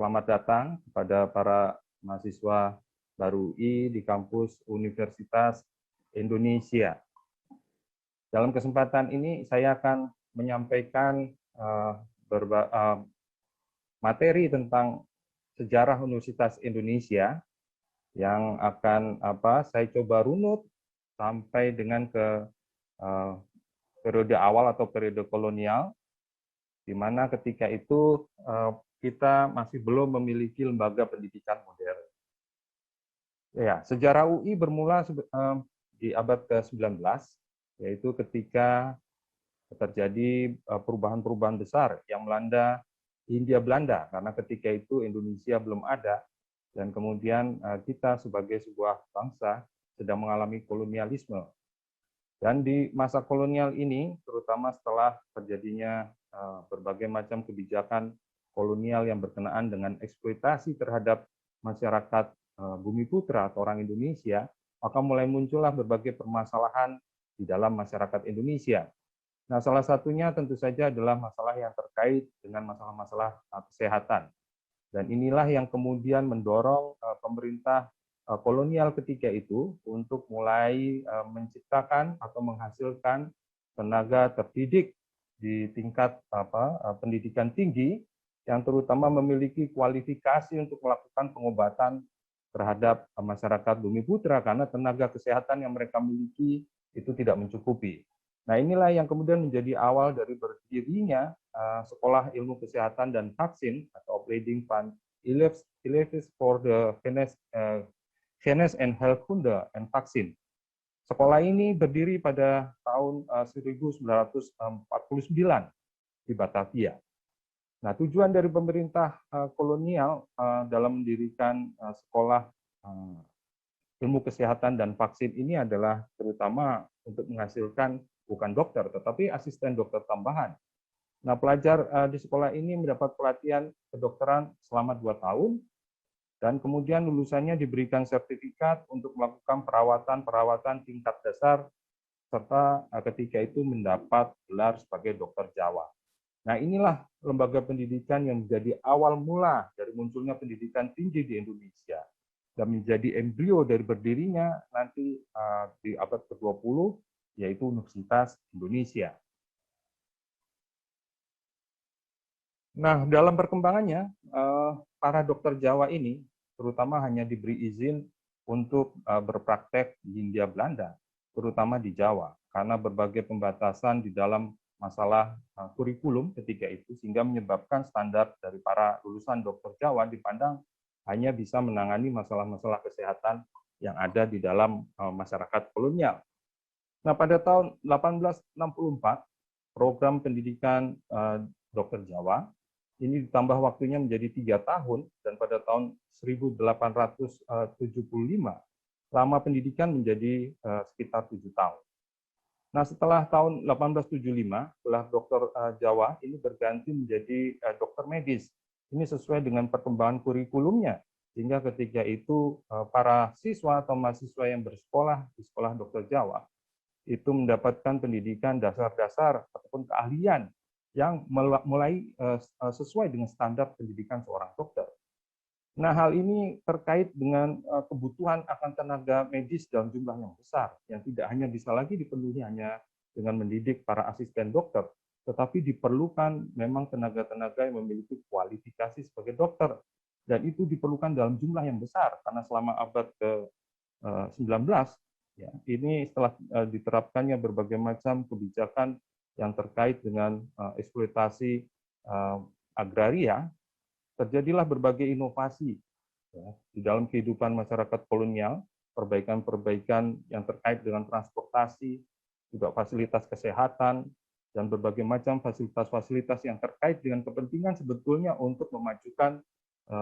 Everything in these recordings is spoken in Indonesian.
Selamat datang kepada para mahasiswa baru UI di kampus Universitas Indonesia. Dalam kesempatan ini saya akan menyampaikan materi tentang sejarah Universitas Indonesia yang akan saya coba runut sampai dengan ke periode awal atau periode kolonial, di mana ketika itu kita masih belum memiliki lembaga pendidikan modern. Ya, sejarah UI bermula di abad ke-19, yaitu ketika terjadi perubahan-perubahan besar yang melanda Hindia Belanda, karena ketika itu Indonesia belum ada, dan kemudian kita sebagai sebuah bangsa sedang mengalami kolonialisme. Dan di masa kolonial ini, terutama setelah terjadinya berbagai macam kebijakan kolonial yang berkenaan dengan eksploitasi terhadap masyarakat Bumi Putra atau orang Indonesia, maka mulai muncullah berbagai permasalahan di dalam masyarakat Indonesia. Nah, salah satunya tentu saja adalah masalah yang terkait dengan masalah-masalah kesehatan. Dan inilah yang kemudian mendorong pemerintah kolonial ketika itu untuk mulai menciptakan atau menghasilkan tenaga terdidik di tingkat pendidikan tinggi yang terutama memiliki kualifikasi untuk melakukan pengobatan terhadap masyarakat Bumi Putra karena tenaga kesehatan yang mereka miliki itu tidak mencukupi. Nah, inilah yang kemudian menjadi awal dari berdirinya Sekolah Ilmu Kesehatan dan Vaksin atau Opleiding van Illevis for the Genes and Heilkunde and Vaksin. Sekolah ini berdiri pada tahun 1949 di Batavia. Nah, tujuan dari pemerintah kolonial dalam mendirikan sekolah ilmu kesehatan dan vaksin ini adalah terutama untuk menghasilkan bukan dokter, tetapi asisten dokter tambahan. Nah, pelajar di sekolah ini mendapat pelatihan kedokteran selama 2 tahun, dan kemudian lulusannya diberikan sertifikat untuk melakukan perawatan tingkat dasar, serta ketika itu mendapat gelar sebagai dokter Jawa. Nah, inilah lembaga pendidikan yang menjadi awal mula dari munculnya pendidikan tinggi di Indonesia, dan menjadi embrio dari berdirinya nanti di abad ke-20, yaitu Universitas Indonesia. Nah, dalam perkembangannya, para dokter Jawa ini terutama hanya diberi izin untuk berpraktek di Hindia Belanda, terutama di Jawa, karena berbagai pembatasan di dalam masalah kurikulum ketika itu, sehingga menyebabkan standar dari para lulusan dokter Jawa dipandang hanya bisa menangani masalah-masalah kesehatan yang ada di dalam masyarakat kolonial. Nah, pada tahun 1864, program pendidikan dokter Jawa ini ditambah waktunya menjadi 3 tahun, dan pada tahun 1875, lama pendidikan menjadi sekitar 7 tahun. Nah, setelah tahun 1875, gelar dokter Jawa ini berganti menjadi dokter medis. Ini sesuai dengan perkembangan kurikulumnya, sehingga ketika itu para siswa atau mahasiswa yang bersekolah di sekolah dokter Jawa itu mendapatkan pendidikan dasar-dasar ataupun keahlian yang mulai sesuai dengan standar pendidikan seorang dokter. Nah, hal ini terkait dengan kebutuhan akan tenaga medis dalam jumlah yang besar, yang tidak hanya bisa lagi dipenuhi hanya dengan mendidik para asisten dokter, tetapi diperlukan memang tenaga-tenaga yang memiliki kualifikasi sebagai dokter. Dan itu diperlukan dalam jumlah yang besar, karena selama abad ke-19, ya, ini setelah diterapkannya berbagai macam kebijakan yang terkait dengan eksploitasi agraria, terjadilah berbagai inovasi ya, di dalam kehidupan masyarakat kolonial, perbaikan-perbaikan yang terkait dengan transportasi, juga fasilitas kesehatan, dan berbagai macam fasilitas-fasilitas yang terkait dengan kepentingan sebetulnya untuk memajukan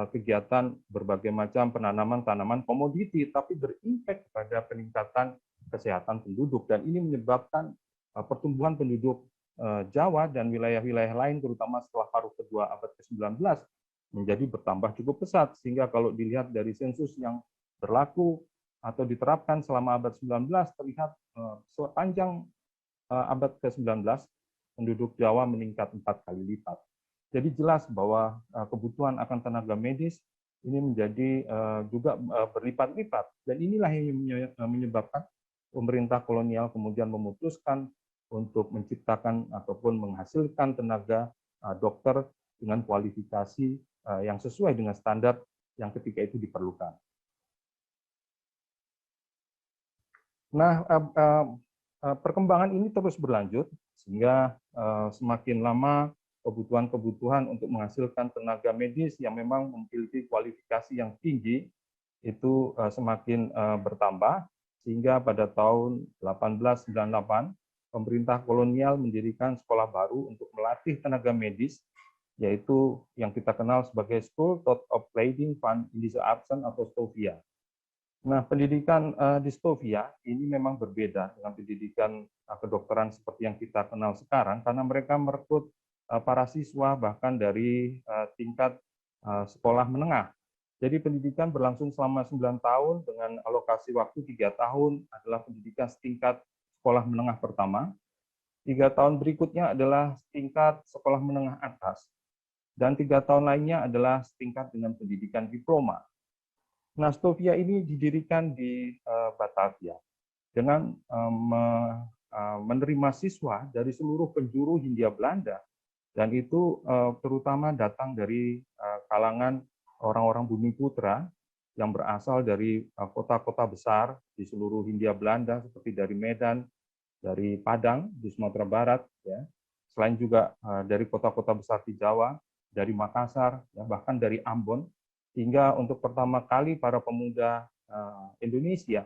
kegiatan berbagai macam penanaman tanaman komoditi, tapi berimpak pada peningkatan kesehatan penduduk, dan ini menyebabkan pertumbuhan penduduk Jawa dan wilayah-wilayah lain, terutama setelah paruh kedua abad ke-19, menjadi bertambah cukup pesat, sehingga kalau dilihat dari sensus yang berlaku atau diterapkan selama abad 19, terlihat sepanjang abad ke-19, penduduk Jawa meningkat 4 kali lipat. Jadi jelas bahwa kebutuhan akan tenaga medis ini menjadi juga berlipat-lipat, dan inilah yang menyebabkan pemerintah kolonial kemudian memutuskan untuk menciptakan ataupun menghasilkan tenaga dokter dengan kualifikasi yang sesuai dengan standar yang ketika itu diperlukan. Nah, perkembangan ini terus berlanjut sehingga semakin lama kebutuhan-kebutuhan untuk menghasilkan tenaga medis yang memang memiliki kualifikasi yang tinggi itu semakin bertambah, sehingga pada tahun 1898 pemerintah kolonial mendirikan sekolah baru untuk melatih tenaga medis, yaitu yang kita kenal sebagai School of Training Fund in the Arts atau STOVIA. Nah, pendidikan distofia ini memang berbeda dengan pendidikan kedokteran seperti yang kita kenal sekarang, karena mereka merekrut para siswa bahkan dari tingkat sekolah menengah. Jadi pendidikan berlangsung selama 9 tahun dengan alokasi waktu 3 tahun adalah pendidikan setingkat sekolah menengah pertama, 3 tahun berikutnya adalah tingkat sekolah menengah atas, dan 3 tahun lainnya adalah setingkat dengan pendidikan diploma. Nah, Stovia ini didirikan di Batavia dengan menerima siswa dari seluruh penjuru Hindia Belanda, dan itu terutama datang dari kalangan orang-orang Bumiputra yang berasal dari kota-kota besar di seluruh Hindia Belanda seperti dari Medan, dari Padang di Sumatera Barat, ya. Selain juga dari kota-kota besar di Jawa, dari Makassar, ya, bahkan dari Ambon, hingga untuk pertama kali para pemuda Indonesia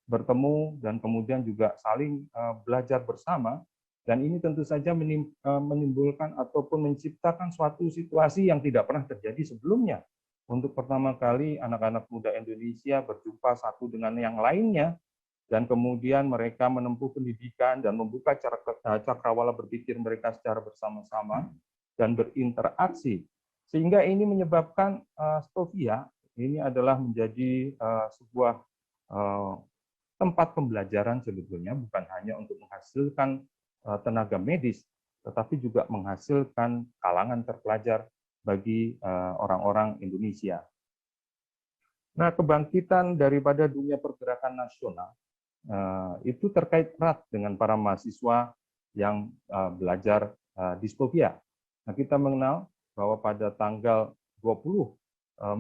bertemu dan kemudian juga saling belajar bersama, dan ini tentu saja menimbulkan ataupun menciptakan suatu situasi yang tidak pernah terjadi sebelumnya. Untuk pertama kali anak-anak muda Indonesia berjumpa satu dengan yang lainnya, dan kemudian mereka menempuh pendidikan dan membuka cakrawala berpikir mereka secara bersama-sama dan berinteraksi. Sehingga ini menyebabkan Stovia ini adalah menjadi sebuah tempat pembelajaran sebetulnya, bukan hanya untuk menghasilkan tenaga medis, tetapi juga menghasilkan kalangan terpelajar bagi orang-orang Indonesia. Nah, kebangkitan daripada dunia pergerakan nasional itu terkait erat dengan para mahasiswa yang belajar distopia. Nah, kita mengenal bahwa pada tanggal 20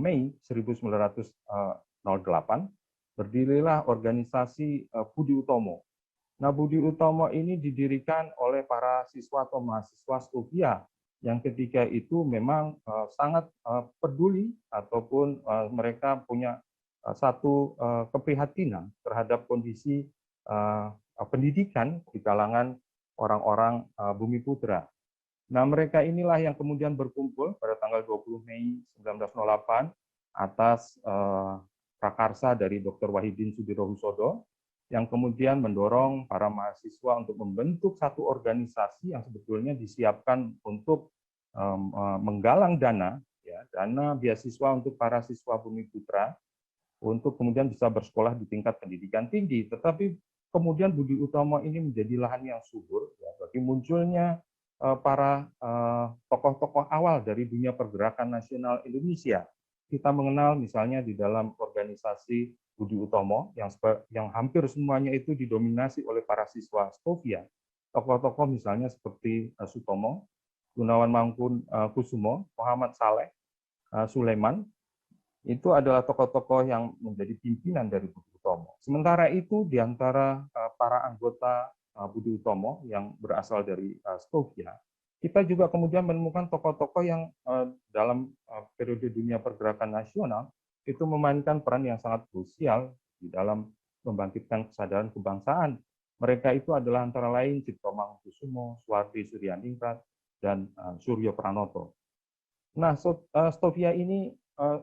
Mei 1908 berdirilah organisasi Budi Utomo. Nah, Budi Utomo ini didirikan oleh para siswa atau mahasiswa Stovia yang ketika itu memang sangat peduli ataupun mereka punya satu keprihatinan terhadap kondisi pendidikan di kalangan orang-orang Bumiputra. Nah, mereka inilah yang kemudian berkumpul pada tanggal 20 Mei 1908 atas prakarsa dari Dr. Wahidin Sudirohusodo, yang kemudian mendorong para mahasiswa untuk membentuk satu organisasi yang sebetulnya disiapkan untuk menggalang dana, ya, dana beasiswa untuk para siswa Bumiputra untuk kemudian bisa bersekolah di tingkat pendidikan tinggi. Tetapi kemudian Budi Utomo ini menjadi lahan yang subur ya, bagi munculnya para tokoh-tokoh awal dari dunia pergerakan nasional Indonesia. Kita mengenal misalnya di dalam organisasi Budi Utomo yang hampir semuanya itu didominasi oleh para siswa Stovia. Tokoh-tokoh misalnya seperti Sutomo, Gunawan Mangkukusumo, Muhammad Saleh, Sulaiman, itu adalah tokoh-tokoh yang menjadi pimpinan dari Budi Utomo. Sementara itu di antara para anggota Budi Utomo yang berasal dari Stovia, kita juga kemudian menemukan tokoh-tokoh yang dalam periode dunia pergerakan nasional itu memainkan peran yang sangat krusial di dalam membangkitkan kesadaran kebangsaan. Mereka itu adalah antara lain Cipto Mangunkusumo, Suwardi Suryaningrat, dan Suryo Pranoto. Nah, Stovia ini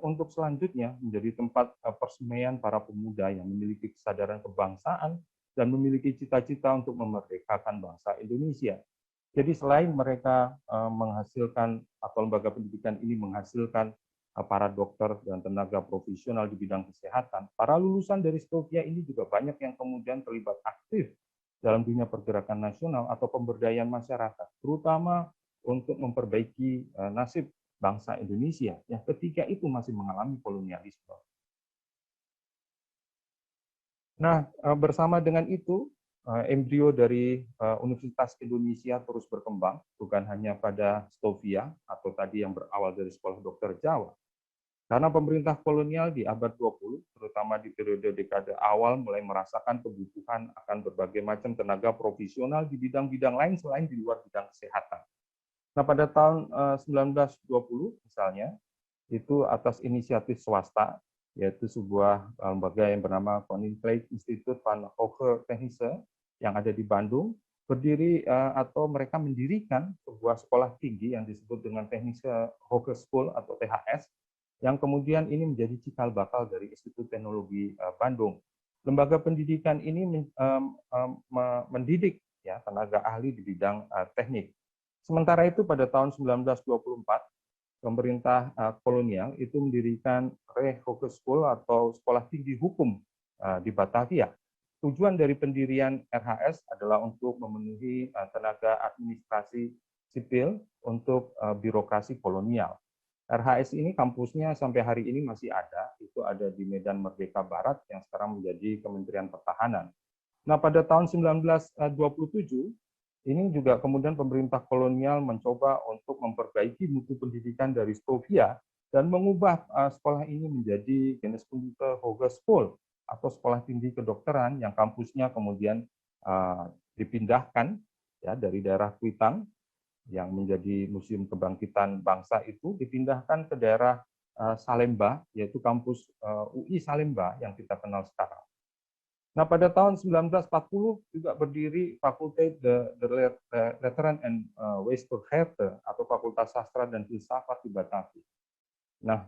untuk selanjutnya menjadi tempat persemaian para pemuda yang memiliki kesadaran kebangsaan dan memiliki cita-cita untuk memerdekakan bangsa Indonesia. Jadi selain mereka menghasilkan atau lembaga pendidikan ini menghasilkan para dokter dan tenaga profesional di bidang kesehatan, para lulusan dari Stovia ini juga banyak yang kemudian terlibat aktif dalam dunia pergerakan nasional atau pemberdayaan masyarakat, terutama untuk memperbaiki nasib bangsa Indonesia yang ketika itu masih mengalami kolonialisme. Nah, bersama dengan itu, embrio dari Universitas Indonesia terus berkembang, bukan hanya pada Stovia atau tadi yang berawal dari Sekolah Dokter Jawa. Karena pemerintah kolonial di abad 20, terutama di periode dekade awal, mulai merasakan kebutuhan akan berbagai macam tenaga profesional di bidang-bidang lain selain di luar bidang kesehatan. Nah, pada tahun 1920 misalnya, itu atas inisiatif swasta, yaitu sebuah lembaga yang bernama Koninklijke Instituut van Hoge Technische yang ada di Bandung, berdiri atau mereka mendirikan sebuah sekolah tinggi yang disebut dengan Technische Hogeschool atau THS, yang kemudian ini menjadi cikal bakal dari Institut Teknologi Bandung. Lembaga pendidikan ini mendidik ya tenaga ahli di bidang teknik. Sementara itu pada tahun 1924, pemerintah kolonial itu mendirikan Rechthogeschool atau Sekolah Tinggi Hukum di Batavia. Tujuan dari pendirian RHS adalah untuk memenuhi tenaga administrasi sipil untuk birokrasi kolonial. RHS ini kampusnya sampai hari ini masih ada, itu ada di Medan Merdeka Barat yang sekarang menjadi Kementerian Pertahanan. Nah, pada tahun 1927, ini juga kemudian pemerintah kolonial mencoba untuk memperbaiki mutu pendidikan dari Stovia dan mengubah sekolah ini menjadi Geneeskundige Hogeschool atau Sekolah Tinggi Kedokteran yang kampusnya kemudian dipindahkan ya dari daerah Kuitang yang menjadi Museum Kebangkitan Bangsa itu dipindahkan ke daerah Salemba, yaitu kampus UI Salemba yang kita kenal sekarang. Nah, pada tahun 1940 juga berdiri Fakultas de Letteren en Wijsbegeerte atau Fakultas Sastra dan Filsafat di Batavia. Nah,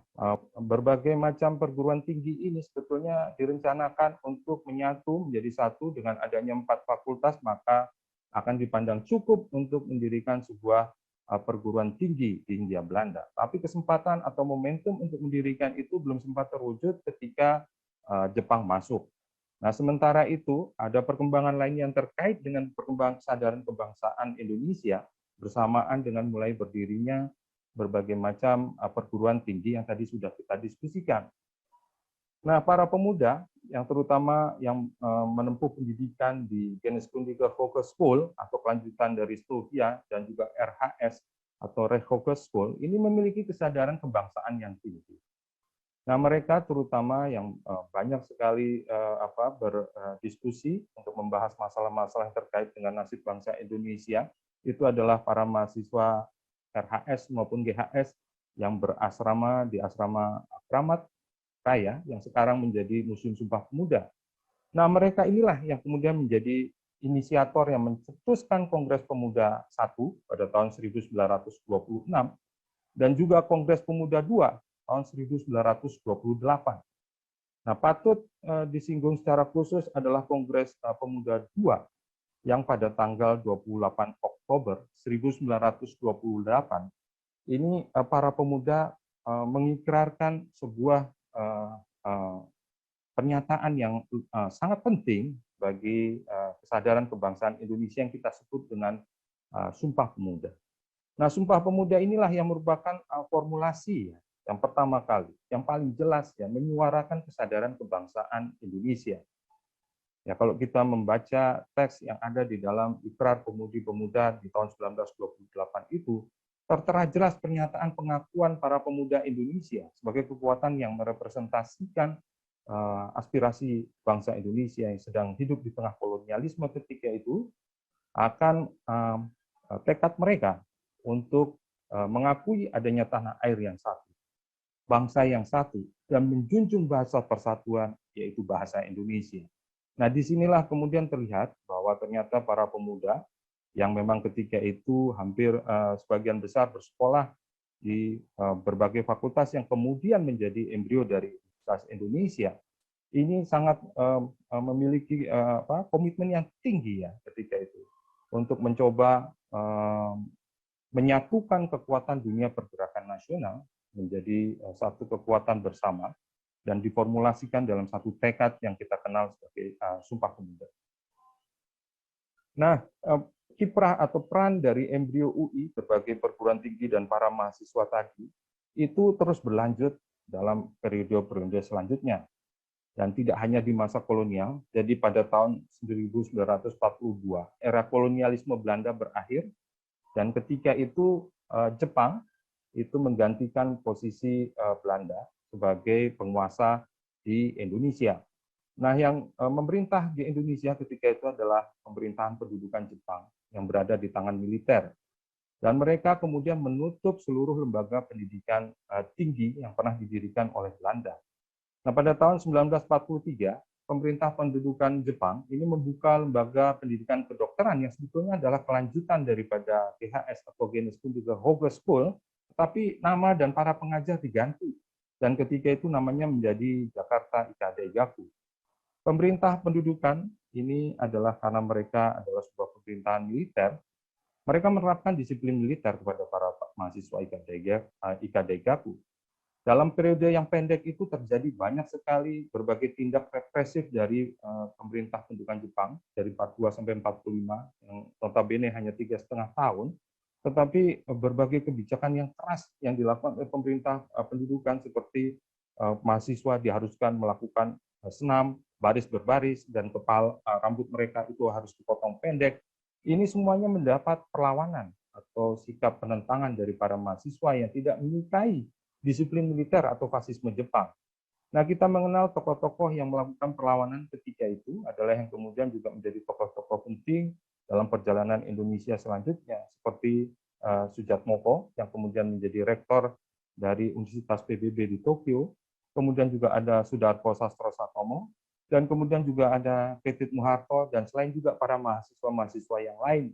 berbagai macam perguruan tinggi ini sebetulnya direncanakan untuk menyatu menjadi satu dengan adanya 4 fakultas, maka akan dipandang cukup untuk mendirikan sebuah perguruan tinggi di Hindia Belanda. Tapi kesempatan atau momentum untuk mendirikan itu belum sempat terwujud ketika Jepang masuk. Nah, sementara itu ada perkembangan lain yang terkait dengan perkembangan kesadaran kebangsaan Indonesia bersamaan dengan mulai berdirinya berbagai macam perguruan tinggi yang tadi sudah kita diskusikan. Nah, para pemuda yang terutama yang menempuh pendidikan di Geneeskundige Hogeschool atau kelanjutan dari Stovia dan juga RHS atau Rechthogeschool ini memiliki kesadaran kebangsaan yang tinggi. Nah, mereka terutama yang banyak sekali berdiskusi untuk membahas masalah-masalah yang terkait dengan nasib bangsa Indonesia, itu adalah para mahasiswa RHS maupun GHS yang berasrama di asrama Kramat Raya yang sekarang menjadi Museum Sumpah Pemuda. Nah, mereka inilah yang kemudian menjadi inisiator yang mencetuskan Kongres Pemuda I pada tahun 1926 dan juga Kongres Pemuda II tahun 1928. Nah, patut disinggung secara khusus adalah Kongres Pemuda II yang pada tanggal 28 Oktober 1928 ini para pemuda mengikrarkan sebuah pernyataan yang sangat penting bagi kesadaran kebangsaan Indonesia yang kita sebut dengan Sumpah Pemuda. Nah, Sumpah Pemuda inilah yang merupakan formulasi yang pertama kali, yang paling jelas ya menyuarakan kesadaran kebangsaan Indonesia. Ya, kalau kita membaca teks yang ada di dalam Ikrar Pemudi-Pemuda di tahun 1928 itu, tertera jelas pernyataan pengakuan para pemuda Indonesia sebagai kekuatan yang merepresentasikan aspirasi bangsa Indonesia yang sedang hidup di tengah kolonialisme ketika itu, akan tekad mereka untuk mengakui adanya tanah air yang satu, bangsa yang satu, dan menjunjung bahasa persatuan, yaitu bahasa Indonesia. Nah, disinilah kemudian terlihat bahwa ternyata para pemuda yang memang ketika itu hampir sebagian besar bersekolah di berbagai fakultas yang kemudian menjadi embrio dari Universitas Indonesia, ini sangat memiliki komitmen yang tinggi ya ketika itu untuk mencoba menyatukan kekuatan dunia pergerakan nasional menjadi satu kekuatan bersama dan diformulasikan dalam satu tekad yang kita kenal sebagai Sumpah Pemuda. Nah, kiprah atau peran dari embrio UI, berbagai perguruan tinggi dan para mahasiswa tadi, itu terus berlanjut dalam periode-periode selanjutnya. Dan tidak hanya di masa kolonial, jadi pada tahun 1942, era kolonialisme Belanda berakhir, dan ketika itu Jepang itu menggantikan posisi Belanda sebagai penguasa di Indonesia. Nah, yang memerintah di Indonesia ketika itu adalah pemerintahan pendudukan Jepang yang berada di tangan militer. Dan mereka kemudian menutup seluruh lembaga pendidikan tinggi yang pernah didirikan oleh Belanda. Nah, pada tahun 1943, pemerintah pendudukan Jepang ini membuka lembaga pendidikan kedokteran yang sebetulnya adalah kelanjutan daripada GHS atau Genes Kundiger Hogeschool, tetapi nama dan para pengajar diganti. Dan ketika itu namanya menjadi Jakarta Ikadaigaku. Pemerintah pendudukan ini adalah karena mereka adalah sebuah pemerintahan militer, mereka menerapkan disiplin militer kepada para mahasiswa Ikadaigaku. Dalam periode yang pendek itu terjadi banyak sekali berbagai tindak represif dari pemerintah pendudukan Jepang dari 42 sampai 45 yang notabene hanya 3,5 tahun, tetapi berbagai kebijakan yang keras yang dilakukan oleh pemerintah pendudukan seperti mahasiswa diharuskan melakukan senam baris berbaris dan rambut mereka itu harus dipotong pendek. Ini semuanya mendapat perlawanan atau sikap penentangan dari para mahasiswa yang tidak menyukai disiplin militer atau fasisme Jepang. Nah, kita mengenal tokoh-tokoh yang melakukan perlawanan ketika itu adalah yang kemudian juga menjadi tokoh-tokoh penting dalam perjalanan Indonesia selanjutnya, seperti Sujatmoko yang kemudian menjadi rektor dari Universitas PBB di Tokyo, kemudian juga ada Sudarko Sastro Satomo, dan kemudian juga ada Petit Muharto, dan selain juga para mahasiswa-mahasiswa yang lain,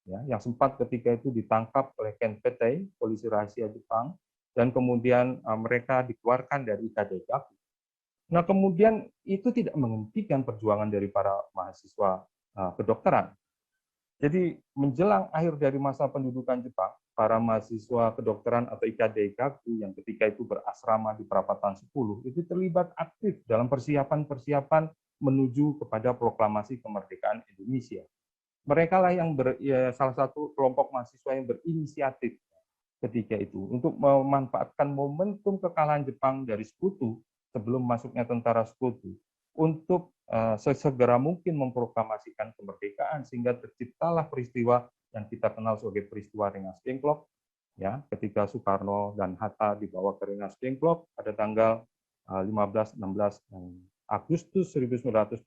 ya, yang sempat ketika itu ditangkap oleh Ken Petei, polisi rahasia Jepang, dan kemudian mereka dikeluarkan dari Ikadaigaku. Nah, kemudian itu tidak menghentikan perjuangan dari para mahasiswa kedokteran. Jadi menjelang akhir dari masa pendudukan Jepang, para mahasiswa kedokteran atau Ikadaigaku yang ketika itu berasrama di Perapatan 10 itu terlibat aktif dalam persiapan-persiapan menuju kepada proklamasi kemerdekaan Indonesia. Mereka lah yang salah satu kelompok mahasiswa yang berinisiatif ketika itu untuk memanfaatkan momentum kekalahan Jepang dari Sekutu sebelum masuknya tentara Sekutu untuk sesegera mungkin memproklamasikan kemerdekaan sehingga terciptalah peristiwa yang kita kenal sebagai peristiwa Rengas Dengklok, ya, ketika Soekarno dan Hatta dibawa ke Rengas Dengklok pada tanggal 15-16 Agustus 1945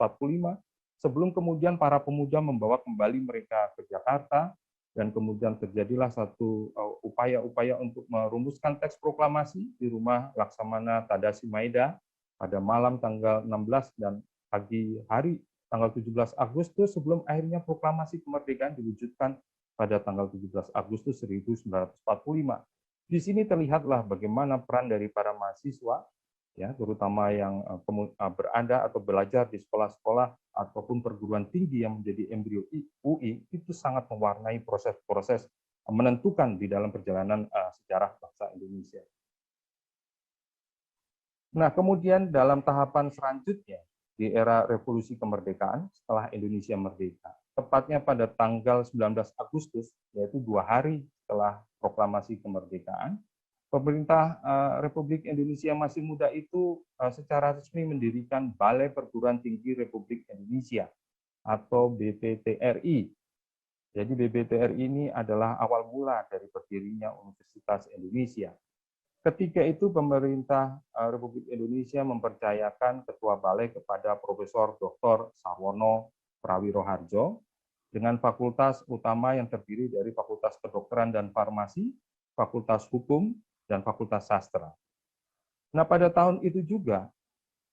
sebelum kemudian para pemuda membawa kembali mereka ke Jakarta. Dan kemudian terjadilah satu upaya-upaya untuk merumuskan teks proklamasi di rumah Laksamana Tadashi Maeda pada malam tanggal 16 dan pagi hari tanggal 17 Agustus sebelum akhirnya proklamasi kemerdekaan diwujudkan pada tanggal 17 Agustus 1945. Di sini terlihatlah bagaimana peran dari para mahasiswa, ya, terutama yang berada atau belajar di sekolah-sekolah ataupun perguruan tinggi yang menjadi embrio UI itu sangat mewarnai proses-proses menentukan di dalam perjalanan sejarah bangsa Indonesia. Nah, kemudian dalam tahapan selanjutnya di era revolusi kemerdekaan setelah Indonesia merdeka, tepatnya pada tanggal 19 Agustus, yaitu 2 hari setelah proklamasi kemerdekaan, pemerintah Republik Indonesia masih muda itu secara resmi mendirikan Balai Perguruan Tinggi Republik Indonesia atau BPTRI. Jadi BPTRI ini adalah awal mula dari berdirinya Universitas Indonesia. Ketika itu pemerintah Republik Indonesia mempercayakan ketua balai kepada Profesor Dr. Sarwono Prawiroharjo dengan fakultas utama yang terdiri dari Fakultas Kedokteran dan Farmasi, Fakultas Hukum, dan Fakultas Sastra. Nah, pada tahun itu juga,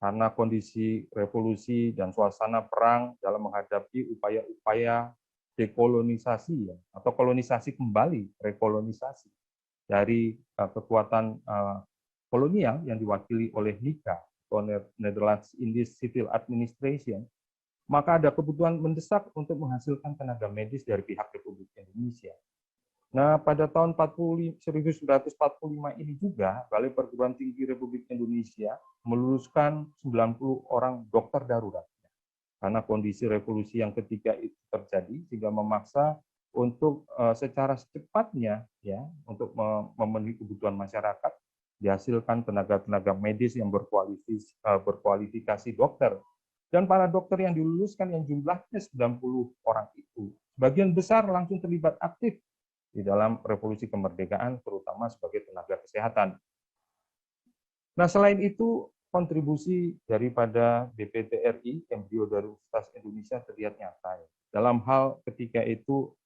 karena kondisi revolusi dan suasana perang dalam menghadapi upaya-upaya dekolonisasi, atau kolonisasi kembali, rekolonisasi, dari kekuatan kolonial yang diwakili oleh NICA, atau Netherlands Indies Civil Administration, maka ada kebutuhan mendesak untuk menghasilkan tenaga medis dari pihak Republik Indonesia. Nah, pada tahun 1945 ini juga, Balai Perguruan Tinggi Republik Indonesia meluluskan 90 orang dokter darurat. Karena kondisi revolusi yang ketika itu terjadi, sehingga memaksa untuk secara secepatnya ya untuk memenuhi kebutuhan masyarakat dihasilkan tenaga-tenaga medis yang berkualifikasi dokter. Dan para dokter yang diluluskan yang jumlahnya 90 orang itu, sebagian besar langsung terlibat aktif di dalam revolusi kemerdekaan, terutama sebagai tenaga kesehatan. Nah, selain itu, kontribusi daripada BPTRI, embrio dari Universitas Indonesia terlihat nyata. Dalam hal ketika itu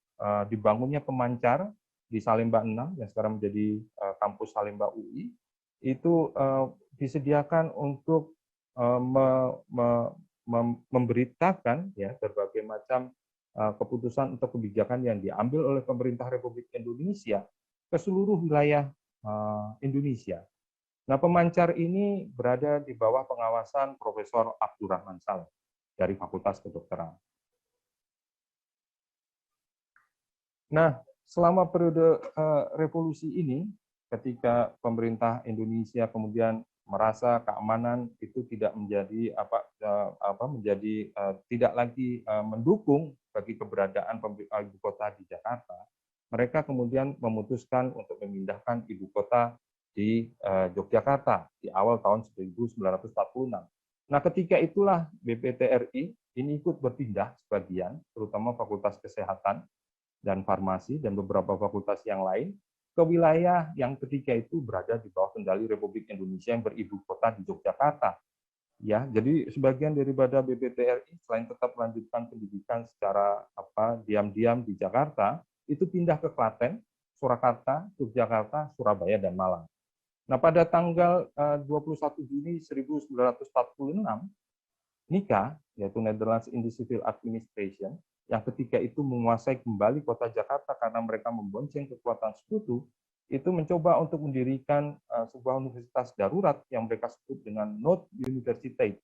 dibangunnya pemancar di Salemba 6, yang sekarang menjadi kampus Salemba UI, itu disediakan untuk memberitakan ya berbagai macam keputusan atau kebijakan yang diambil oleh pemerintah Republik Indonesia ke seluruh wilayah Indonesia. Nah, pemancar ini berada di bawah pengawasan Profesor Abdurrahman Saleh dari Fakultas Kedokteran. Nah, selama periode revolusi ini, ketika pemerintah Indonesia kemudian merasa keamanan itu tidak menjadi tidak lagi mendukung bagi keberadaan ibu kota di Jakarta, mereka kemudian memutuskan untuk memindahkan ibu kota di Yogyakarta di awal tahun 1946. Nah, ketika itulah BPTRI ini ikut berpindah sebagian, terutama Fakultas Kesehatan dan Farmasi dan beberapa fakultas yang lain ke wilayah yang ketika itu berada di bawah kendali Republik Indonesia yang beribu kota di Yogyakarta. Ya, jadi sebagian daripada BPTRI selain tetap melanjutkan pendidikan secara diam-diam di Jakarta, itu pindah ke Klaten, Surakarta, Yogyakarta, Surabaya, dan Malang. Nah, pada tanggal 21 Juni 1946, NICA, yaitu Netherlands in the Civil Administration, yang ketika itu menguasai kembali kota Jakarta karena mereka membonceng kekuatan sekutu, itu mencoba untuk mendirikan sebuah universitas darurat yang mereka sebut dengan Noord Universiteit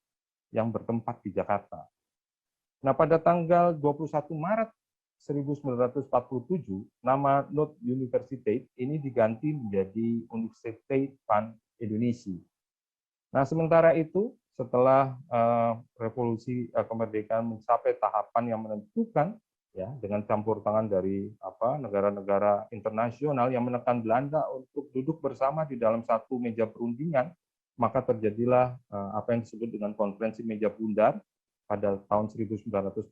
yang bertempat di Jakarta. Nah, pada tanggal 21 Maret 1947, nama Noord Universiteit ini diganti menjadi Universiteit van Indonesia. Nah, sementara itu, setelah revolusi kemerdekaan mencapai tahapan yang menentukan, ya dengan campur tangan dari negara-negara internasional yang menekan Belanda untuk duduk bersama di dalam satu meja perundingan, maka terjadilah apa yang disebut dengan konferensi meja bundar pada tahun 1949,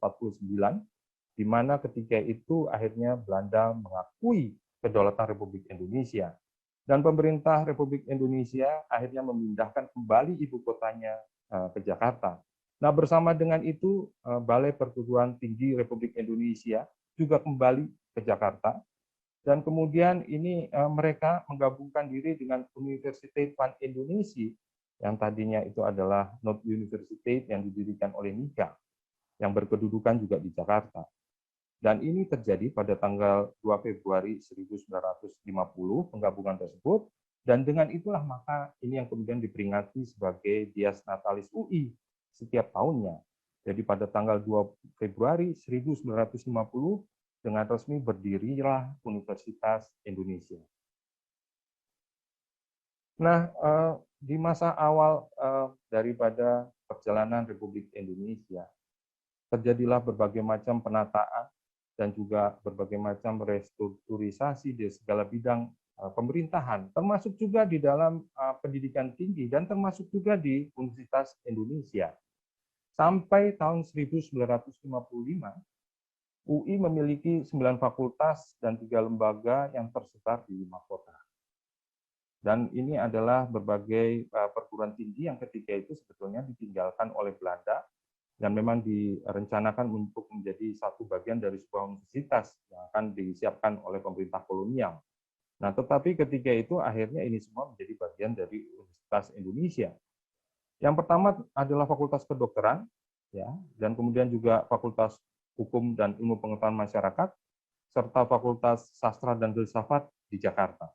di mana ketika itu akhirnya Belanda mengakui kedaulatan Republik Indonesia. Dan pemerintah Republik Indonesia akhirnya memindahkan kembali ibu kotanya ke Jakarta. Nah, bersama dengan itu, Balai Perguruan Tinggi Republik Indonesia juga kembali ke Jakarta. Dan kemudian ini mereka menggabungkan diri dengan Universiteit van Indonesia, yang tadinya itu adalah Noord Universiteit yang didirikan oleh NICA, yang berkedudukan juga di Jakarta. Dan ini terjadi pada tanggal 2 Februari 1950, penggabungan tersebut, dan dengan itulah maka ini yang kemudian diperingati sebagai Dies Natalis UI setiap tahunnya. Jadi pada tanggal 2 Februari 1950, dengan resmi berdirilah Universitas Indonesia. Nah, di masa awal daripada perjalanan Republik Indonesia, terjadilah berbagai macam penataan dan juga berbagai macam restrukturisasi di segala bidang pemerintahan, termasuk juga di dalam pendidikan tinggi dan termasuk juga di Universitas Indonesia. Sampai tahun 1955, UI memiliki 9 fakultas dan 3 lembaga yang tersebar di 5 kota. Dan ini adalah berbagai perguruan tinggi yang ketika itu sebetulnya ditinggalkan oleh Belanda dan memang direncanakan untuk menjadi satu bagian dari sebuah universitas yang akan disiapkan oleh pemerintah kolonial. Nah, tetapi ketika itu akhirnya ini semua menjadi bagian dari Universitas Indonesia. Yang pertama adalah Fakultas Kedokteran, ya, dan kemudian juga Fakultas Hukum dan Ilmu Pengetahuan Masyarakat, serta Fakultas Sastra dan Filsafat di Jakarta.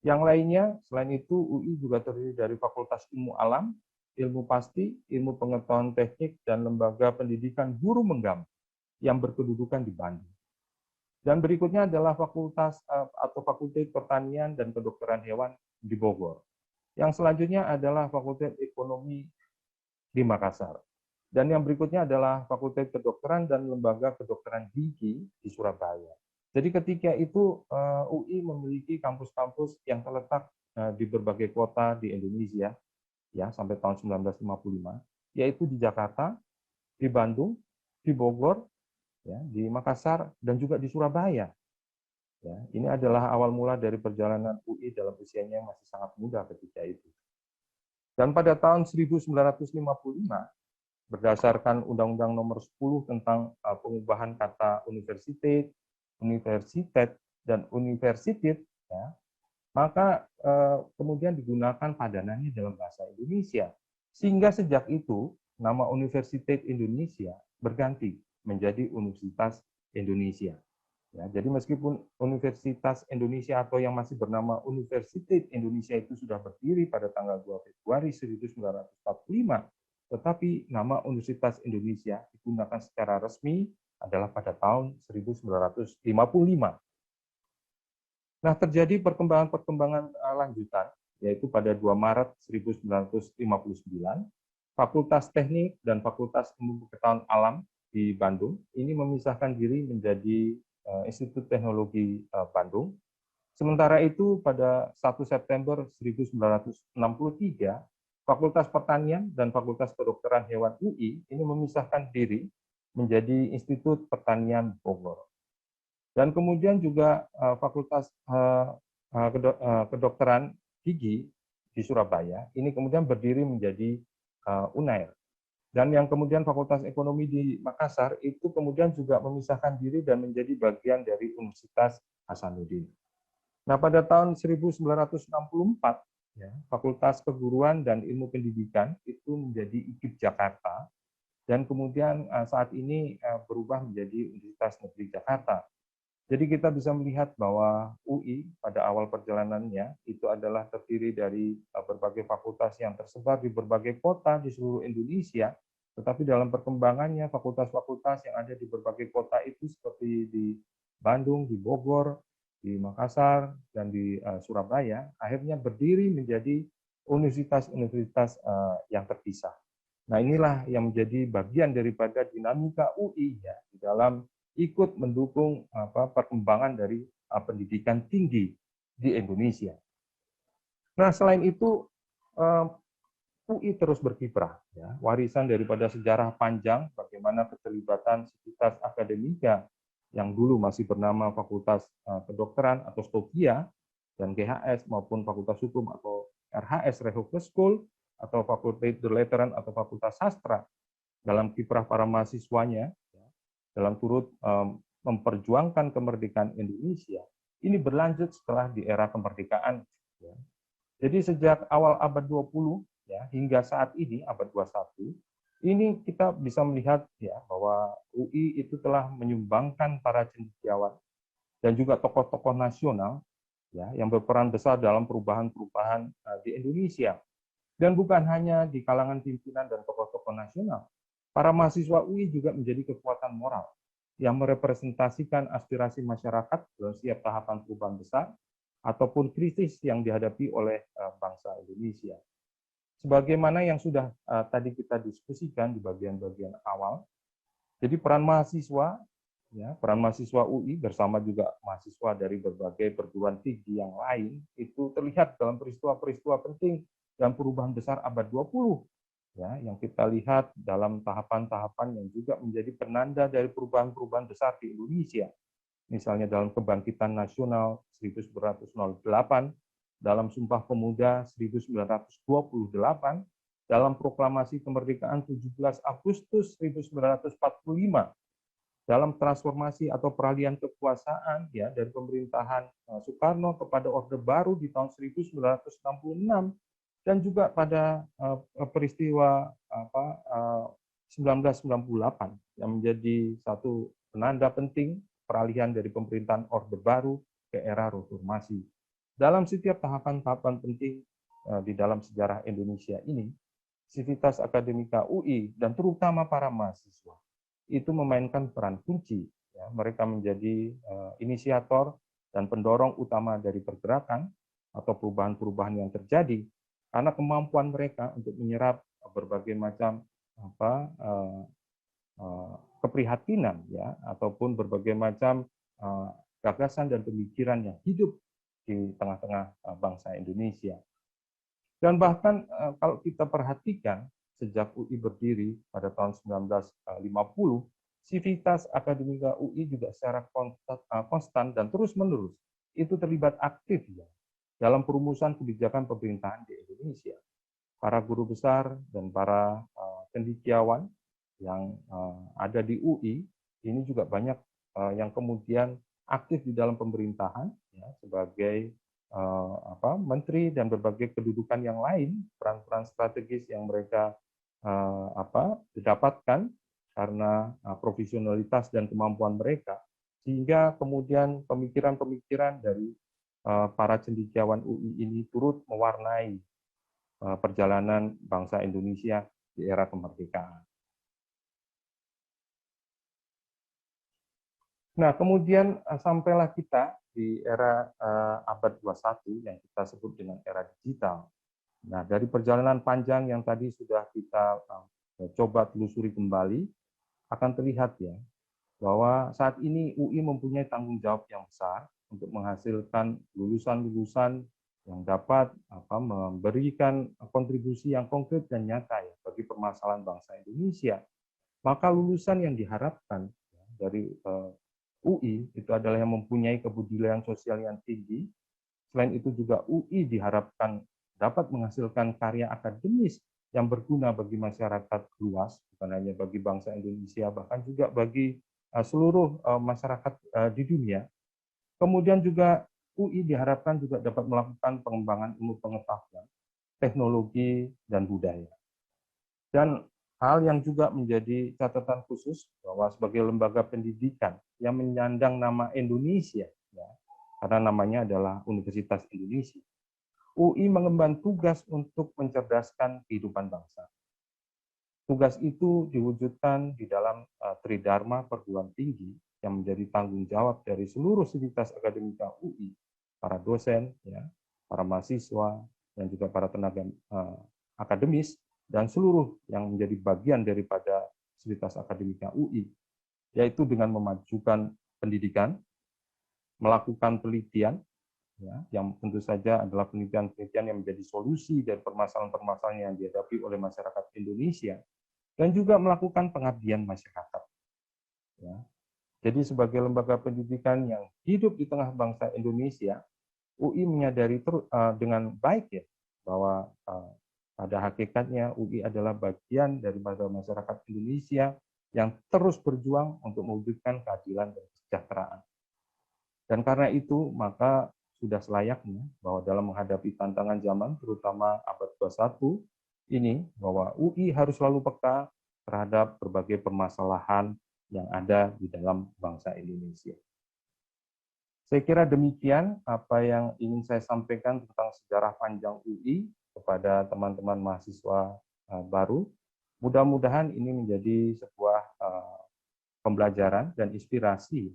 Yang lainnya, selain itu UI juga terdiri dari Fakultas Ilmu Alam, Ilmu Pasti, Ilmu Pengetahuan Teknik, dan Lembaga Pendidikan Guru Menggam yang berkedudukan di Bandung. Dan berikutnya adalah Fakultas atau Fakultas Pertanian dan Kedokteran Hewan di Bogor. Yang selanjutnya adalah Fakultas Ekonomi di Makassar. Dan yang berikutnya adalah Fakultas Kedokteran dan Lembaga Kedokteran Gigi di Surabaya. Jadi ketika itu UI memiliki kampus-kampus yang terletak di berbagai kota di Indonesia ya sampai tahun 1955, yaitu di Jakarta, di Bandung, di Bogor, ya, di Makassar, dan juga di Surabaya. Ya, ini adalah awal mula dari perjalanan UI dalam usianya yang masih sangat muda ketika itu. Dan pada tahun 1955, berdasarkan Undang-Undang Nomor 10 tentang pengubahan kata universitas, dan universitas, ya, maka kemudian digunakan padanannya dalam bahasa Indonesia. Sehingga sejak itu, nama Universitas Indonesia berganti menjadi Universitas Indonesia. Ya, jadi meskipun Universitas Indonesia atau yang masih bernama Universitas Indonesia itu sudah berdiri pada tanggal 2 Februari 1945, tetapi nama Universitas Indonesia digunakan secara resmi adalah pada tahun 1955. Nah, terjadi perkembangan-perkembangan lanjutan, yaitu pada 2 Maret 1959, Fakultas Teknik dan Fakultas Ilmu Pengetahuan Alam di Bandung ini memisahkan diri menjadi Institut Teknologi Bandung. Sementara itu pada 1 September 1963, Fakultas Pertanian dan Fakultas Kedokteran Hewan UI ini memisahkan diri menjadi Institut Pertanian Bogor. Dan kemudian juga Fakultas Kedokteran Gigi di Surabaya ini kemudian berdiri menjadi UNAIR. Dan yang kemudian Fakultas Ekonomi di Makassar itu kemudian juga memisahkan diri dan menjadi bagian dari Universitas Hasanuddin. Nah, pada tahun 1964, ya, Fakultas Keguruan dan Ilmu Pendidikan itu menjadi IKIP Jakarta, dan kemudian saat ini berubah menjadi Universitas Negeri Jakarta. Jadi kita bisa melihat bahwa UI pada awal perjalanannya itu adalah terdiri dari berbagai fakultas yang tersebar di berbagai kota di seluruh Indonesia, tetapi dalam perkembangannya fakultas-fakultas yang ada di berbagai kota itu seperti di Bandung, di Bogor, di Makassar, dan di Surabaya, akhirnya berdiri menjadi universitas-universitas yang terpisah. Nah, inilah yang menjadi bagian daripada dinamika UI ya di dalam ikut mendukung perkembangan dari pendidikan tinggi di Indonesia. Nah, selain itu UI terus berkiprah, ya, warisan daripada sejarah panjang bagaimana keterlibatan Sivitas Akademika yang dulu masih bernama Fakultas Kedokteran atau STOKIA dan GHS maupun Fakultas Hukum atau RHS Rehoke School atau Fakultas Kedokteran atau Fakultas Sastra dalam kiprah para mahasiswanya dalam turut memperjuangkan kemerdekaan Indonesia, ini berlanjut setelah di era kemerdekaan. Ya. Jadi sejak awal abad 20 ya, hingga saat ini, abad 21, ini kita bisa melihat ya, bahwa UI itu telah menyumbangkan para cendekiawan dan juga tokoh-tokoh nasional ya, yang berperan besar dalam perubahan-perubahan di Indonesia. Dan bukan hanya di kalangan pimpinan dan tokoh-tokoh nasional, para mahasiswa UI juga menjadi kekuatan moral yang merepresentasikan aspirasi masyarakat dalam setiap tahapan perubahan besar ataupun krisis yang dihadapi oleh bangsa Indonesia. Sebagaimana yang sudah tadi kita diskusikan di bagian-bagian awal, jadi peran mahasiswa, ya, peran mahasiswa UI bersama juga mahasiswa dari berbagai perguruan tinggi yang lain itu terlihat dalam peristiwa-peristiwa penting dan perubahan besar abad 20. Ya, yang kita lihat dalam tahapan-tahapan yang juga menjadi penanda dari perubahan-perubahan besar di Indonesia. Misalnya dalam Kebangkitan Nasional 1908, dalam Sumpah Pemuda 1928, dalam Proklamasi Kemerdekaan 17 Agustus 1945, dalam transformasi atau peralihan kekuasaan ya dari pemerintahan Soekarno kepada Orde Baru di tahun 1966, dan juga pada peristiwa 1998 yang menjadi satu penanda penting peralihan dari pemerintahan Orde Baru ke era reformasi. Dalam setiap tahapan-tahapan penting di dalam sejarah Indonesia ini, Sivitas Akademika UI dan terutama para mahasiswa itu memainkan peran kunci. Ya, mereka menjadi inisiator dan pendorong utama dari pergerakan atau perubahan-perubahan yang terjadi karena kemampuan mereka untuk menyerap berbagai macam keprihatinan ya ataupun berbagai macam gagasan dan pemikiran yang hidup di tengah-tengah bangsa Indonesia. Dan bahkan kalau kita perhatikan, sejak UI berdiri pada tahun 1950, sivitas akademika UI juga secara konstan dan terus-menerus itu terlibat aktif ya dalam perumusan kebijakan pemerintahan di Indonesia. Para guru besar dan para cendekiawan yang ada di UI ini juga banyak yang kemudian aktif di dalam pemerintahan ya, sebagai menteri dan berbagai kedudukan yang lain, peran-peran strategis yang mereka didapatkan karena profesionalitas dan kemampuan mereka, sehingga kemudian pemikiran-pemikiran dari para cendekiawan UI ini turut mewarnai perjalanan bangsa Indonesia di era kemerdekaan. Nah, kemudian sampailah kita di era abad 21 yang kita sebut dengan era digital. Nah, dari perjalanan panjang yang tadi sudah kita coba telusuri kembali, akan terlihat ya bahwa saat ini UI mempunyai tanggung jawab yang besar untuk menghasilkan lulusan-lulusan yang dapat memberikan kontribusi yang konkret dan nyata ya bagi permasalahan bangsa Indonesia. Maka lulusan yang diharapkan ya, dari UI itu adalah yang mempunyai kebudayaan sosial yang tinggi. Selain itu juga UI diharapkan dapat menghasilkan karya akademis yang berguna bagi masyarakat luas, bukan hanya bagi bangsa Indonesia, bahkan juga bagi seluruh masyarakat di dunia. Kemudian juga UI diharapkan juga dapat melakukan pengembangan ilmu pengetahuan, teknologi, dan budaya. Dan hal yang juga menjadi catatan khusus bahwa sebagai lembaga pendidikan yang menyandang nama Indonesia, ya, karena namanya adalah Universitas Indonesia, UI mengemban tugas untuk mencerdaskan kehidupan bangsa. Tugas itu diwujudkan di dalam Tridharma Perguruan Tinggi yang menjadi tanggung jawab dari seluruh sivitas akademika UI, para dosen, ya, para mahasiswa, dan juga para tenaga akademis, dan seluruh yang menjadi bagian daripada sivitas akademika UI, yaitu dengan memajukan pendidikan, melakukan penelitian, ya, yang tentu saja adalah penelitian-penelitian yang menjadi solusi dari permasalahan-permasalahan yang dihadapi oleh masyarakat Indonesia, dan juga melakukan pengabdian masyarakat. Ya. Jadi sebagai lembaga pendidikan yang hidup di tengah bangsa Indonesia, UI menyadari dengan baik ya bahwa pada hakikatnya UI adalah bagian dari masyarakat Indonesia yang terus berjuang untuk mewujudkan keadilan dan kesejahteraan. Dan karena itu, maka sudah selayaknya bahwa dalam menghadapi tantangan zaman, terutama abad 21 ini, bahwa UI harus selalu peka terhadap berbagai permasalahan yang ada di dalam bangsa Indonesia. Saya kira demikian apa yang ingin saya sampaikan tentang sejarah panjang UI kepada teman-teman mahasiswa baru. Mudah-mudahan ini menjadi sebuah pembelajaran dan inspirasi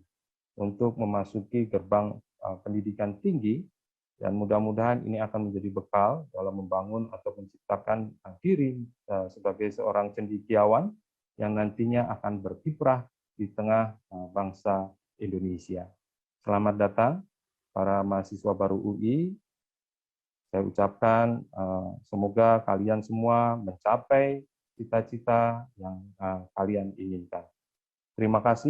untuk memasuki gerbang pendidikan tinggi, dan mudah-mudahan ini akan menjadi bekal dalam membangun atau menciptakan diri sebagai seorang cendekiawan yang nantinya akan berkiprah di tengah bangsa Indonesia. Selamat datang para mahasiswa baru UI. Saya ucapkan semoga kalian semua mencapai cita-cita yang kalian inginkan. Terima kasih.